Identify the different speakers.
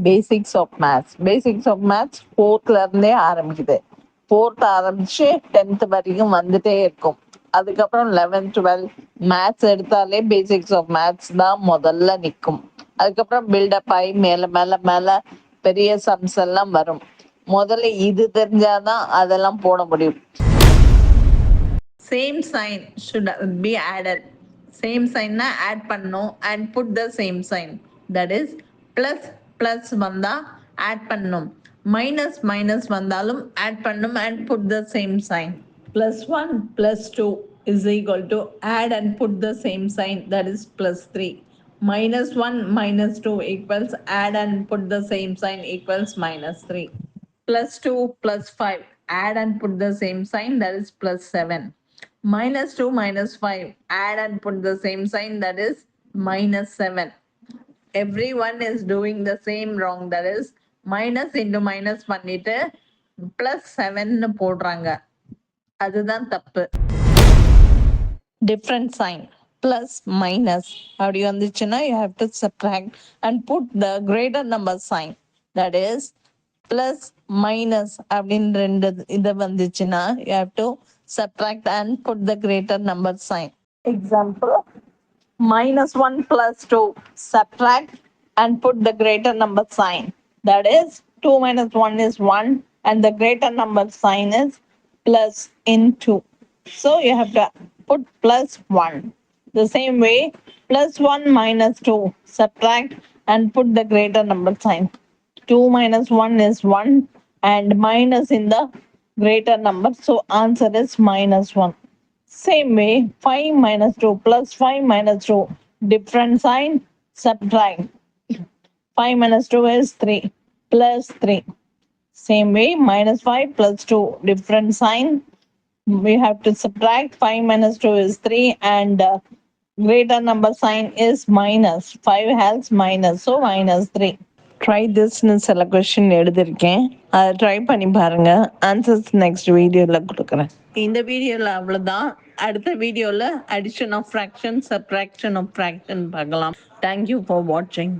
Speaker 1: Basics of maths. Basics of maths 4th இருந்தே ஆரம்பிக்குது. 4th ஆரம்பிச்சு 10th வரைக்கும் வந்துட்டே இருக்கும். அதுக்கப்புறம் 11th 12th மேத்ஸ் எடுத்தாலே பேசிக்ஸ் ஆஃப் மேத்ஸ் தான் முதல்ல நிற்கும். அதுக்கப்புறம் பில்டப் ஆகி மேல மேல மேல பெரிய சம்ஸ் எல்லாம் வரும். முதல்ல இது தெரிஞ்சாதான் அதெல்லாம் போட முடியும். Same sign should be added. Same சைன்னா ஆட் பண்ணும் and put the same sign. that is plus வந்தா ஆட் பண்ணும், மைனஸ் மைனஸ் வந்தாலும் ஆட் பண்ணும் and put the same sign. +1 +2 is equal to add and put the same sign, that is +3. -1 -2 equals add and put the same sign equals -3. +2 +5 add and put the same sign, that is +7. -2 -5 add and put the same sign, that is -7. Everyone is doing the same wrong, that is minus into minus பண்ணிட்டு +7 போடுறாங்க. அதுதான் தப்பு. Different sign plus minus அப்படி வந்துச்சுன்னா you have to subtract and put the greater number sign, that is plus minus அப்படின்னு ரெண்டு இது வந்துச்சுன்னா you have to subtract and put the greater number sign. Example, -1 + 2 subtract and put the greater number sign, that is 2 - 1 is 1 and the greater number sign is plus in 2, so you have to put +1. The same way, +1 - 2 subtract and put the greater number sign. 2 - 1 is 1 and minus in the greater number, so answer is -1. Same way, 5 - 2 plus 5 - 2, different sign, subtract. 5 - 2 is 3 plus 3. Same way, -5 + 2, different sign. We have to subtract. 5 - 2 is 3 and greater number sign is minus. 5 has minus, so -3. Try திஸ்னு சில question எழுதியிருக்கேன், அதை try பண்ணி பாருங்க. Answers next வீடியோவில் கொடுக்குறேன். இந்த வீடியோவில் அவ்வளோதான். அடுத்த வீடியோவில் addition of fraction, subtraction of fraction பார்க்கலாம். தேங்க்யூ ஃபார் வாட்சிங்.